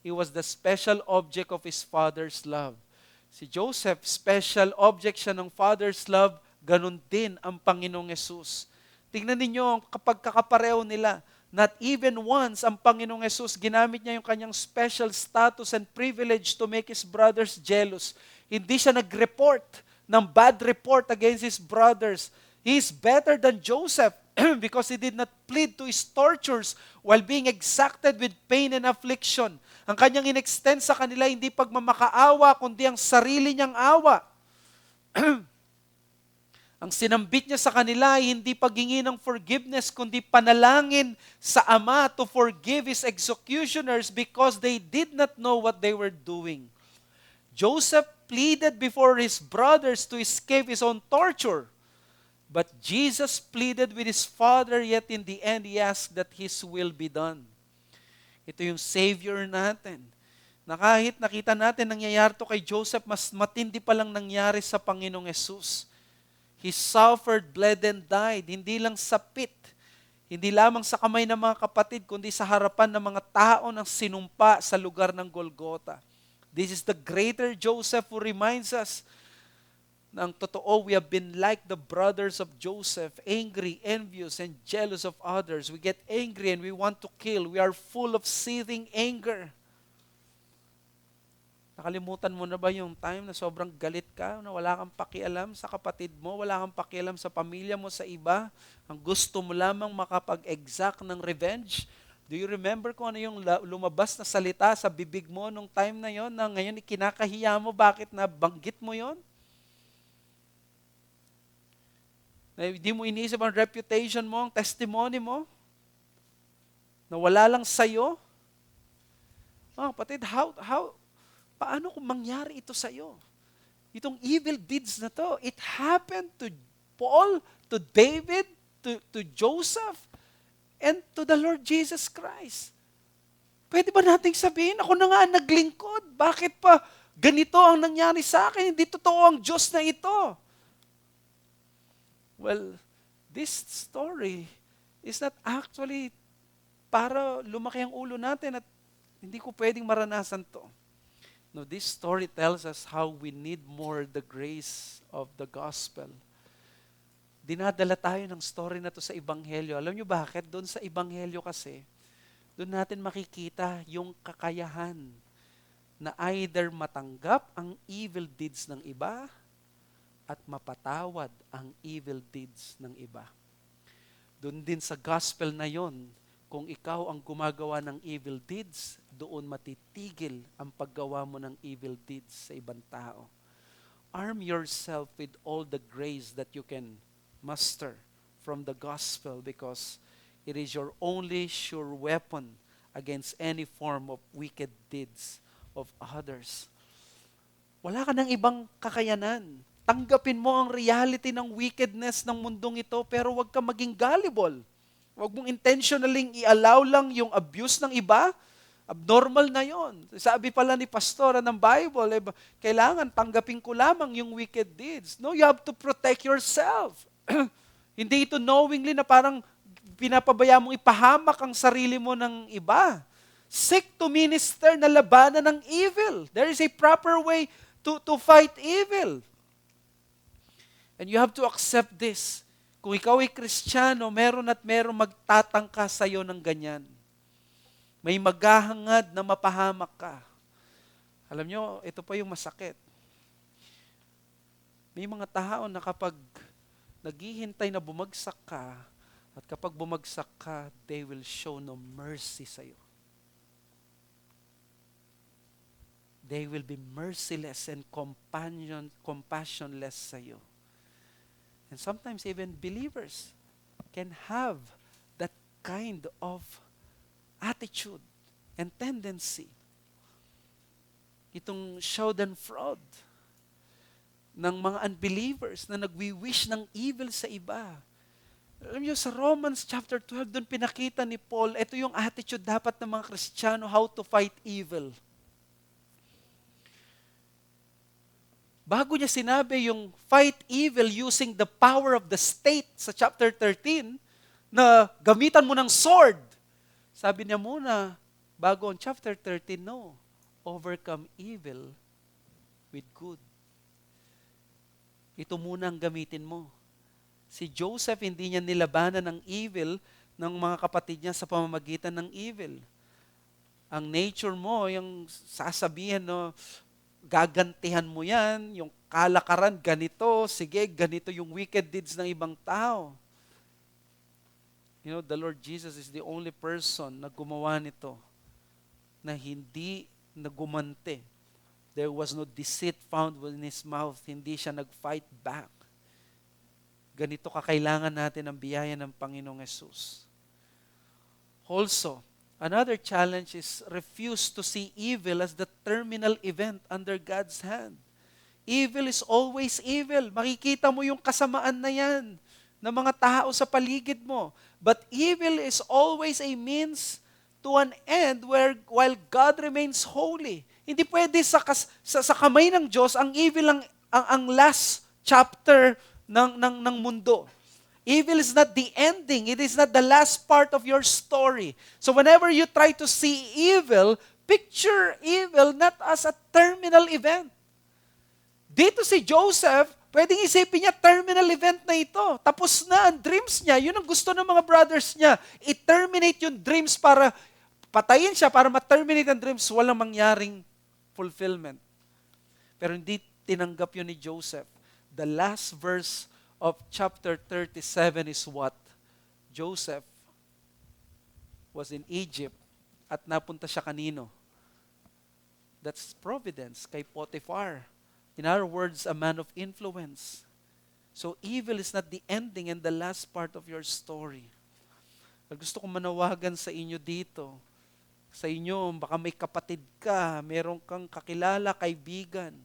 he was the special object of his father's love. Si Joseph, special object siya ng father's love, ganun din ang Panginoong Yesus. Tingnan ninyo kapag kakapareho nila, not even once ang Panginoong Yesus ginamit niya yung kanyang special status and privilege to make his brothers jealous. Hindi siya nag-report ng bad report against his brothers. He is better than Joseph because he did not plead to his tortures while being exacted with pain and affliction. Ang kanyang inextend sa kanila hindi pagmamakaawa, kundi ang sarili niyang awa. Ang sinambit niya sa kanila ay hindi paghingi ng forgiveness, kundi panalangin sa Ama to forgive his executioners because they did not know what they were doing. Joseph pleaded before his brothers to escape his own torture. But Jesus pleaded with his Father, yet in the end, he asked that his will be done. Ito yung Savior natin. Na kahit nakita natin nangyayari to kay Joseph, mas matindi pa lang nangyari sa Panginoong Yesus. He suffered, bled, and died. Hindi lang sa pit. Hindi lamang sa kamay ng mga kapatid, kundi sa harapan ng mga tao ng sinumpa sa lugar ng Golgotha. This is the greater Joseph who reminds us na ang totoo, we have been like the brothers of Joseph, angry, envious, and jealous of others. We get angry and we want to kill. We are full of seething anger. Nakalimutan mo na ba yung time na sobrang galit ka, na wala kang pakialam sa kapatid mo, wala kang pakialam sa pamilya mo, sa iba? Ang gusto mo lamang makapag-exact ng revenge? Do you remember kung ano yung lumabas na salita sa bibig mo nung time na yon na ngayon ikinakahiya mo, bakit na banggit mo yon? Na hindi mo iniisip ang reputation mo, ang testimony mo? Na wala lang sa'yo? Oh, kapatid, paano kung mangyari ito sa'yo? Itong evil deeds na to, it happened to Paul, to David, to Joseph, and to the Lord Jesus Christ. Pwede ba nating sabihin, ako na nga ang naglingkod, bakit pa ganito ang nangyari sa akin? Hindi totoo ang Diyos na ito. Well, this story is not actually para lumaki ang ulo natin at hindi ko pwedeng maranasan to. No, this story tells us how we need more the grace of the gospel. Dinadala tayo ng story na to sa Ebanghelyo. Alam nyo bakit? Doon sa Ebanghelyo kasi, doon natin makikita yung kakayahan na either matanggap ang evil deeds ng iba at mapatawad ang evil deeds ng iba. Doon din sa gospel na yon, kung ikaw ang gumagawa ng evil deeds, doon matitigil ang paggawa mo ng evil deeds sa ibang tao. Arm yourself with all the grace that you can muster from the gospel because it is your only sure weapon against any form of wicked deeds of others. Wala ka ng ibang kakayanan. Tanggapin mo ang reality ng wickedness ng mundong ito, pero huwag ka maging gullible. Huwag mong intentionally i-allow lang yung abuse ng iba. Abnormal na yon. Sabi pala ni pastora ng Bible, kailangan tanggapin ko lamang yung wicked deeds. No, you have to protect yourself. Hindi ito knowingly na parang pinapabaya mong ipahamak ang sarili mo ng iba. Seek to minister na labanan ng evil. There is a proper way to fight evil. And you have to accept this. Kung ikaw ay Kristiyano, meron magtatangka sa iyo ng ganyan. May maghahangad na mapahamak ka. Alam nyo, ito pa yung masakit. May mga tao na kapag naghihintay na bumagsak ka, at kapag bumagsak ka, they will show no mercy sa iyo. They will be merciless and compassionless sa iyo. And sometimes even believers can have that kind of attitude and tendency. Itong schadenfreude ng mga unbelievers na nagwi-wish ng evil sa iba. Alam niyo, sa Romans chapter 12, doon pinakita ni Paul, ito yung attitude dapat ng mga Kristiyano, how to fight evil. Bago niya sinabi yung fight evil using the power of the state sa chapter 13, na gamitan mo ng sword. Sabi niya muna, bago ang chapter 13, no, overcome evil with good. Ito muna ang gamitin mo. Si Joseph, hindi niya nilabanan ng evil ng mga kapatid niya sa pamamagitan ng evil. Ang nature mo, yung sasabihan, no, gagantihan mo yan, yung kalakaran, ganito, sige, ganito yung wicked deeds ng ibang tao. You know, the Lord Jesus is the only person na gumawa nito, na hindi nagumante. There was no deceit found in His mouth. Hindi siya nag-fight back. Ganito kakailangan natin ang biyaya ng Panginoong Yesus. Also, another challenge is refuse to see evil as the terminal event under God's hand. Evil is always evil. Makikita mo yung kasamaan na yan ng mga tao sa paligid mo. But evil is always a means to an end while God remains holy. Hindi pwede sa kamay ng Diyos ang evil ang last chapter ng mundo. Evil is not the ending. It is not the last part of your story. So whenever you try to see evil, picture evil not as a terminal event. Dito si Joseph, pwedeng isipin niya, terminal event na ito. Tapos na ang dreams niya. Yun ang gusto ng mga brothers niya. I-terminate yung dreams para patayin siya, para ma-terminate ang dreams. Walang mangyaring fulfillment. Pero hindi tinanggap yun ni Joseph. The last verse of chapter 37 is what? Joseph was in Egypt at napunta siya kanino? That's providence, kay Potiphar. In other words, a man of influence. So evil is not the ending and the last part of your story. At gusto kong manawagan sa inyo dito, sa inyo, baka may kapatid ka, meron kang kakilala, kaibigan.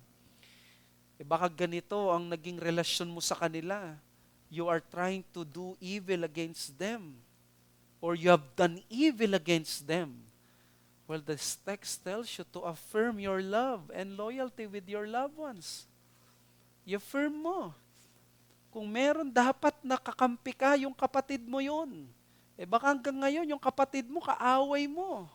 Baka ganito ang naging relasyon mo sa kanila. You are trying to do evil against them. Or you have done evil against them. Well, this text tells you to affirm your love and loyalty with your loved ones. I-affirm mo. Kung meron dapat nakakampi ka, yung kapatid mo yun. Baka hanggang ngayon, yung kapatid mo, kaaway mo.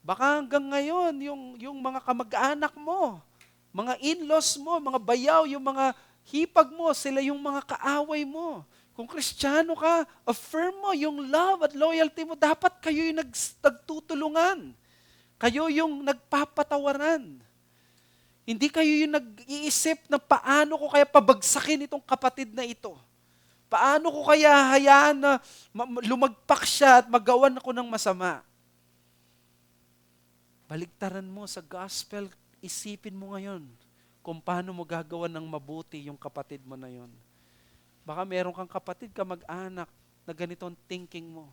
Baka hanggang ngayon, yung mga kamag-anak mo, mga in-laws mo, mga bayaw, yung mga hipag mo, sila yung mga kaaway mo. Kung Kristiyano ka, affirm mo yung love at loyalty mo. Dapat kayo yung nagtutulungan. Kayo yung nagpapatawaran. Hindi kayo yung nag-iisip na paano ko kaya pabagsakin itong kapatid na ito. Paano ko kaya hayaan na lumagpak siya at magawan ako ng masama. Baligtaran mo sa gospel, isipin mo ngayon kung paano mo gagawa ng mabuti yung kapatid mo na yon. Baka meron kang kapatid, kamag-anak, na ganito ang thinking mo.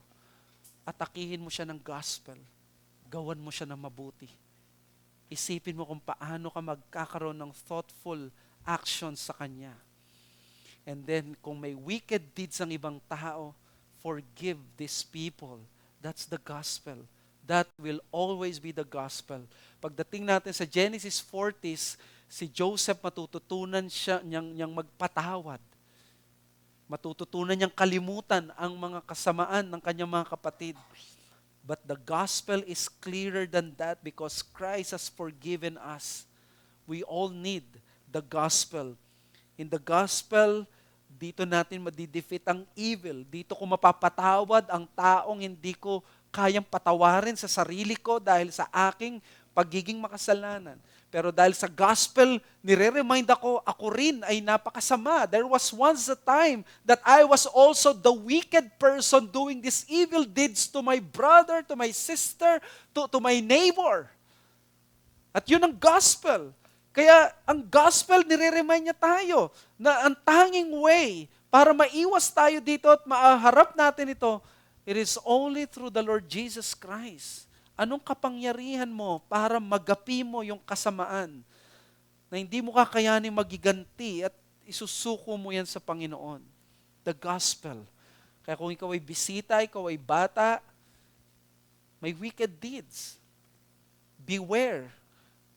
Atakihin mo siya ng gospel. Gawan mo siya ng mabuti. Isipin mo kung paano ka magkakaroon ng thoughtful actions sa kanya. And then, kung may wicked deeds ang ibang tao, forgive these people. That's the gospel. That will always be the gospel. Pagdating natin sa Genesis 40s, si Joseph matututunan niyang magpatawad. Matututunan niyang kalimutan ang mga kasamaan ng kanyang mga kapatid. But the gospel is clearer than that because Christ has forgiven us. We all need the gospel. In the gospel, dito natin madidefeat ang evil. Dito ko mapapatawad ang taong hindi ko kayang patawarin sa sarili ko dahil sa aking pagiging makasalanan. Pero dahil sa gospel, nire-remind ako rin ay napakasama. There was once a time that I was also the wicked person doing these evil deeds to my brother, to my sister, to my neighbor. At yun ang gospel. Kaya ang gospel, nire-remind niya tayo na ang tanging way para maiwas tayo dito at maaharap natin ito, it is only through the Lord Jesus Christ. Anong kapangyarihan mo para magapi mo yung kasamaan na hindi mo kakayanin magiganti at isusuko mo yan sa Panginoon? The gospel. Kaya kung ikaw ay bisita, ikaw ay bata, may wicked deeds. Beware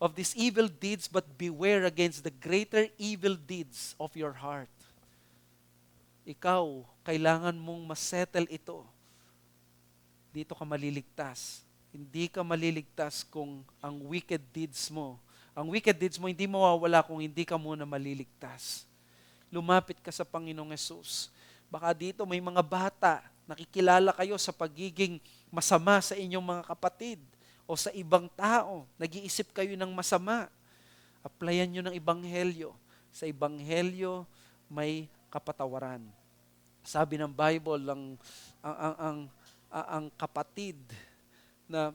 of these evil deeds, but beware against the greater evil deeds of your heart. Ikaw, kailangan mong masettle ito. Dito ka maliligtas. Hindi ka maliligtas kung ang wicked deeds mo. Ang wicked deeds mo hindi mawawala kung hindi ka muna maliligtas. Lumapit ka sa Panginoong Hesus. Baka dito may mga bata, nakikilala kayo sa pagiging masama sa inyong mga kapatid o sa ibang tao. Nag-iisip kayo ng masama. Applyan nyo ng Ebanghelyo. Sa Ebanghelyo may kapatawaran. Sabi ng Bible, ang kapatid na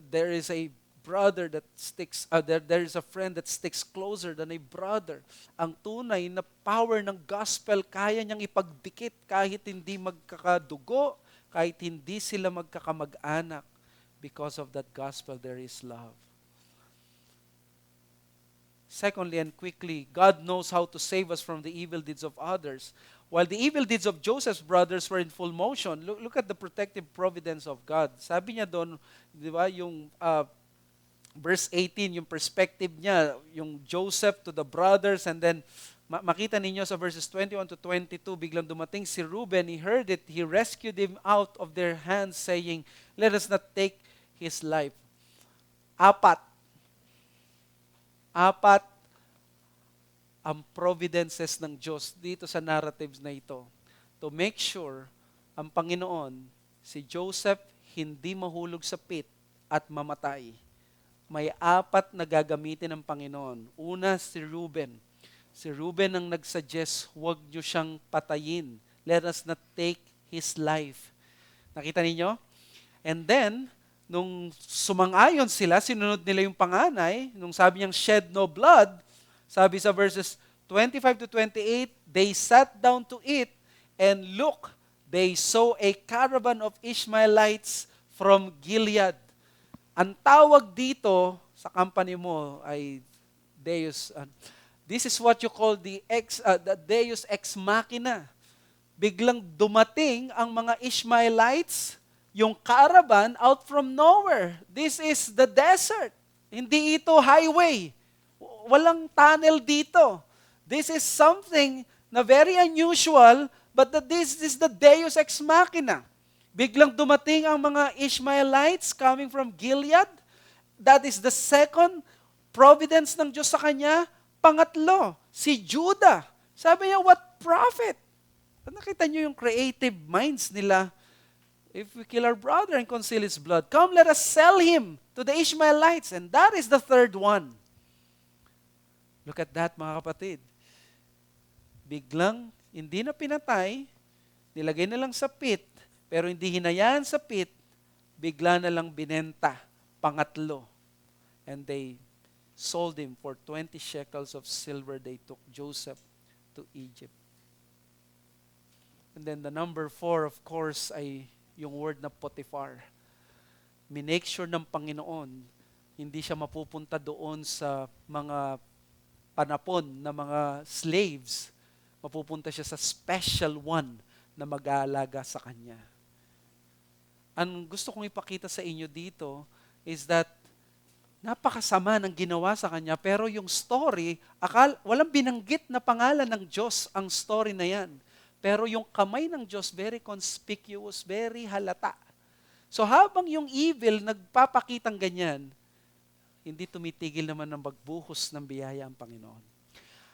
there is a brother that sticks, there is a friend that sticks closer than a brother. Ang tunay na power ng gospel, kaya niyang ipagdikit kahit hindi magkakadugo, kahit hindi sila magkakamag-anak. Because of that gospel, there is love. Secondly and quickly, God knows how to save us from the evil deeds of others. While the evil deeds of Joseph's brothers were in full motion, look at the protective providence of God. Sabi niya doon, di ba, yung verse 18, yung perspective niya, yung Joseph to the brothers, and then makita ninyo sa verses 21 to 22, biglang dumating si Reuben, he heard it, he rescued him out of their hands, saying, let us not take his life. Apat ang providences ng Diyos dito sa narratives na ito to make sure ang Panginoon, si Joseph, hindi mahulog sa pit at mamatay. May apat na gagamitin ng Panginoon. Una, si Reuben. Si Reuben ang nagsuggest, huwag niyo siyang patayin. Let us not take his life. Nakita ninyo? And then, nung sumang-ayon sila, sinunod nila yung panganay, nung sabi niyang shed no blood, sabi sa verses 25 to 28, they sat down to eat, and look, they saw a caravan of Ishmaelites from Gilead. Ang tawag dito sa company mo ay Deus. This is what you call the Deus ex machina. Biglang dumating ang mga Ishmaelites, yung caravan out from nowhere. This is the desert. Hindi ito highway. Walang tunnel dito. This is something na very unusual, but this is the Deus ex machina. Biglang dumating ang mga Ishmaelites coming from Gilead. That is the second providence ng Diyos sa kanya. Pangatlo, si Judah. Sabi niya, what prophet? Nakita niyo yung creative minds nila. If we kill our brother and conceal his blood, come let us sell him to the Ishmaelites. And that is the third one. Look at that, mga kapatid. Biglang, hindi na pinatay, nilagay na lang sa pit, pero hindi hinayaan sa pit, bigla na lang binenta. Pangatlo. And they sold him for 20 shekels of silver. They took Joseph to Egypt. And then the number 4, of course, ay yung word na Potiphar. Minake sure ng Panginoon, hindi siya mapupunta doon sa mga panapon na mga slaves. Mapupunta siya sa special one na mag-aalaga sa kanya. Ang gusto kong ipakita sa inyo dito is that napakasama ng ginawa sa kanya, pero yung story, walang binanggit na pangalan ng Diyos ang story na yan. Pero yung kamay ng Diyos, very conspicuous, very halata. So habang yung evil nagpapakitang ganyan, hindi tumitigil naman ng magbuhos ng biyaya ang Panginoon.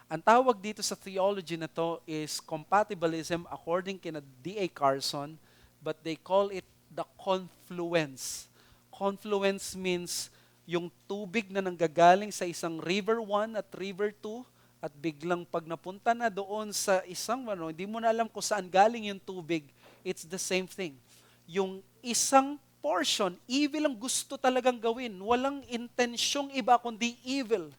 Ang tawag dito sa theology na to is compatibilism according kina D.A. Carson, but they call it the confluence. Confluence means yung tubig na nanggagaling sa isang river 1 at river 2, at biglang pag napunta na doon sa isang hindi mo na alam kung saan galing yung tubig, it's the same thing. Yung isang portion, evil ang gusto talagang gawin. Walang intensyong iba kundi evil.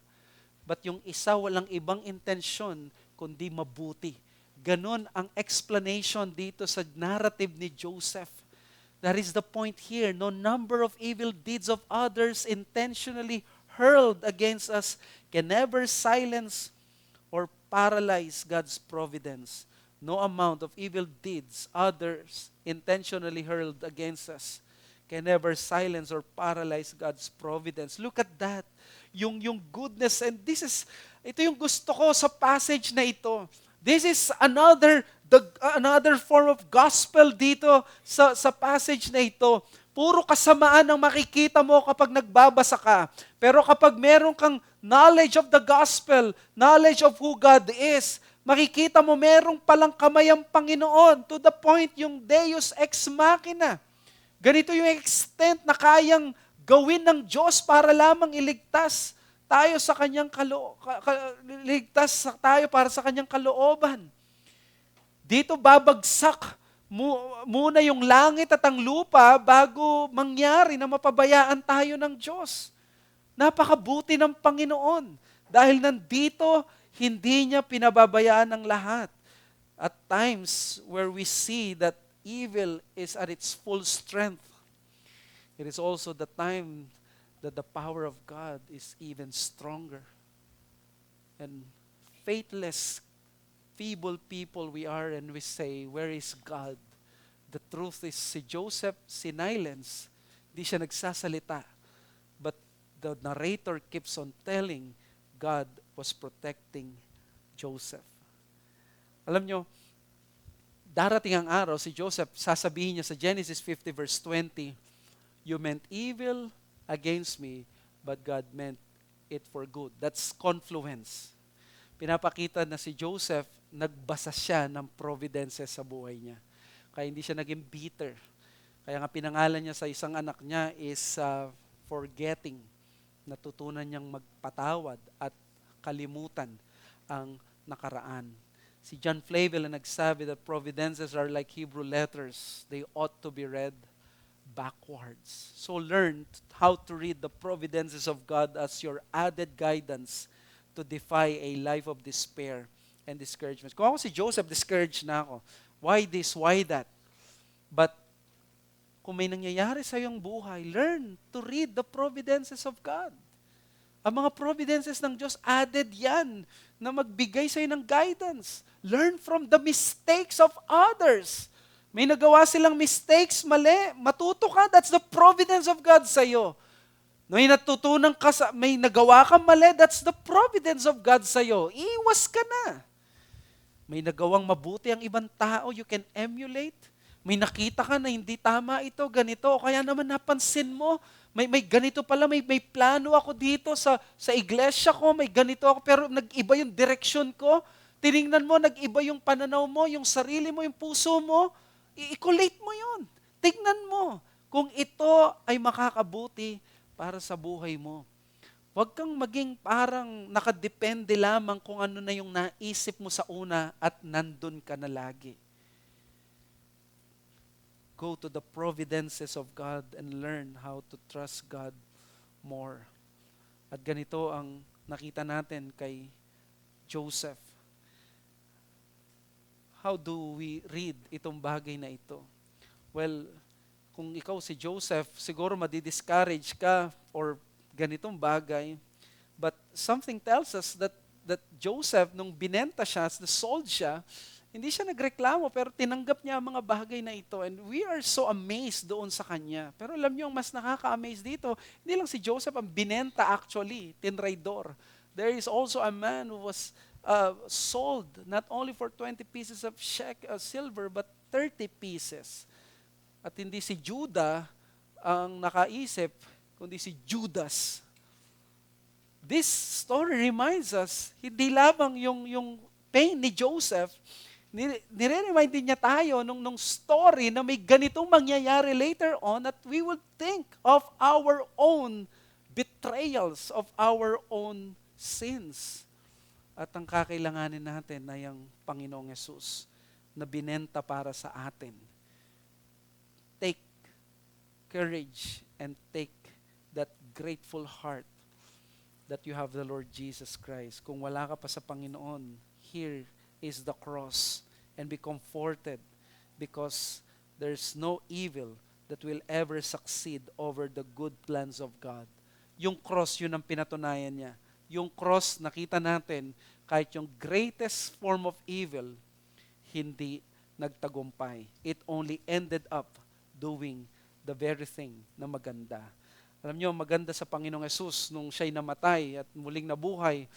But yung isa walang ibang intensyon kundi mabuti. Ganon ang explanation dito sa narrative ni Joseph. That is the point here. No number of evil deeds of others intentionally hurled against us can never silence or paralyze God's providence. No amount of evil deeds others intentionally hurled against us can never silence or paralyze God's providence. Look at that. Yung goodness, and ito yung gusto ko sa passage na ito. This is another form of gospel dito sa passage na ito. Puro kasamaan ang makikita mo kapag nagbabasa ka. Pero kapag meron kang knowledge of the gospel, knowledge of who God is, makikita mo merong palang kamay ang Panginoon, to the point yung Deus ex machina. Ganito yung extent na kayang gawin ng Diyos para lamang iligtas tayo sa kanyang ligtas tayo para sa kanyang kalooban. Dito babagsak muna yung langit at ang lupa bago mangyari na mapabayaan tayo ng Diyos. Napakabuti ng Panginoon. Dahil nandito, hindi niya pinababayaan ang lahat. At times where we see that evil is at its full strength, it is also the time that the power of God is even stronger. And faithless, feeble people we are, and we say, where is God? The truth is, si Joseph sinilence, di siya nagsasalita. But the narrator keeps on telling God was protecting Joseph. Alam nyo, darating ang araw, si Joseph, sasabihin niya sa Genesis 50 verse 20, you meant evil against me, but God meant it for good. That's confluence. Pinapakita na si Joseph, nagbasa siya ng providences sa buhay niya. Kaya hindi siya naging bitter. Kaya nga pinangalan niya sa isang anak niya is forgetting. Natutunan niyang magpatawad at kalimutan ang nakaraan. Si John Flavel na nagsabi that providences are like Hebrew letters. They ought to be read, backwards. So learn how to read the providences of God as your added guidance to defy a life of despair and discouragement. Kung ako si Joseph, discouraged na ako. Why this? Why that? But kung may nangyayari sa iyong buhay, learn to read the providences of God. Ang mga providences ng Diyos, added yan na magbigay sa iyo ng guidance. Learn from the mistakes of others. May nagawa silang mistakes, mali. Matuto ka, that's the providence of God sa iyo. May natutunan ka, may nagawa ka mali, that's the providence of God sa iyo. Iwas ka na. May nagawang mabuti ang ibang tao, you can emulate. May nakita ka na hindi tama ito, ganito, o kaya naman napansin mo, may ganito pala, may plano ako dito sa iglesia ko, may ganito ako, pero nag-iba yung direction ko. Tiningnan mo, nag-iba yung pananaw mo, yung sarili mo, yung puso mo. I-collate mo yun. Tingnan mo kung ito ay makakabuti para sa buhay mo. Huwag kang maging parang nakadepende lamang kung ano na yung naisip mo sa una at nandun ka na lagi. Go to the providences of God and learn how to trust God more. At ganito ang nakita natin kay Joseph. How do we read itong bagay na ito? Well, kung ikaw si Joseph, siguro madi-discourage ka or ganitong bagay. But something tells us that Joseph, nung binenta siya, sold siya, hindi siya nagreklamo, pero tinanggap niya ang mga bagay na ito. And we are so amazed doon sa kanya. Pero alam niyo, ang mas nakaka-amaze dito, hindi lang si Joseph ang binenta actually, tinraidor. There is also a man who was sold not only for 20 pieces of silver, but 30 pieces. At hindi si Judah ang nakaisip, kundi si Judas. This story reminds us, hindi lamang yung pain ni Joseph, nire-remind din niya tayo nung story na may ganitong mangyayari later on that we would think of our own betrayals, of our own sins. At ang kakailanganin natin ay ang Panginoong Yesus na binenta para sa atin. Take courage and take that grateful heart that you have the Lord Jesus Christ. Kung wala ka pa sa Panginoon, here is the cross, and be comforted because there's no evil that will ever succeed over the good plans of God. Yung cross, yun ang pinatunayan niya. Yung cross, nakita natin, kahit yung greatest form of evil, hindi nagtagumpay. It only ended up doing the very thing na maganda. Alam niyo, maganda sa Panginoong Yesus, nung siya'y namatay at muling nabuhay,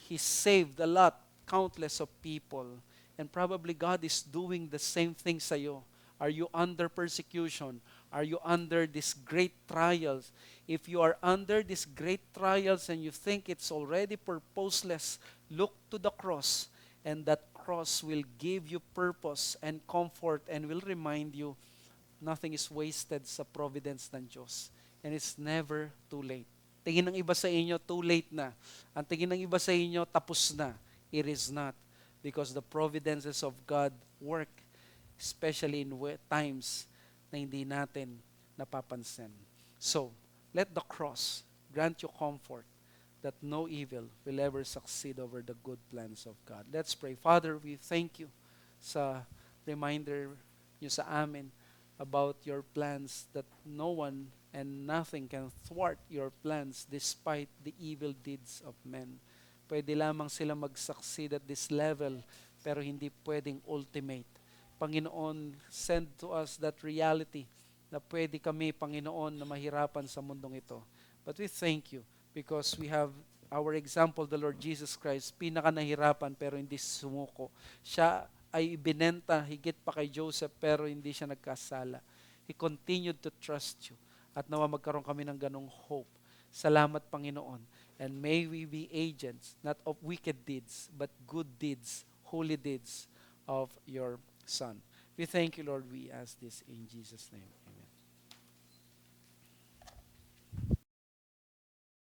He saved a lot, countless of people. And probably God is doing the same thing sa iyo. Are you under persecution? Are you under these great trials? If you are under these great trials and you think it's already purposeless, look to the cross, and that cross will give you purpose and comfort and will remind you nothing is wasted sa providence ng Diyos. And it's never too late. Tingin ng iba sa inyo, too late na. Ang tingin ng iba sa inyo, tapos na. It is not. Because the providences of God work, especially in times na hindi natin napapansin. So, let the cross grant you comfort that no evil will ever succeed over the good plans of God. Let's pray. Father, we thank you sa reminder nyo sa amin about your plans, that no one and nothing can thwart your plans despite the evil deeds of men. Pwede lamang sila mag-succeed at this level, pero hindi pwedeng ultimate. Panginoon, send to us that reality na pwede kami, Panginoon, na mahirapan sa mundong ito. But we thank you because we have our example, the Lord Jesus Christ, pinaka nahirapan pero hindi sumuko. Siya ay ibinenta higit pa kay Joseph pero hindi siya nagkasala. He continued to trust you. At nawa magkaroon kami ng ganong hope. Salamat, Panginoon. And may we be agents, not of wicked deeds, but good deeds, holy deeds of your Son. We thank you, Lord. We ask this in Jesus' name. Amen.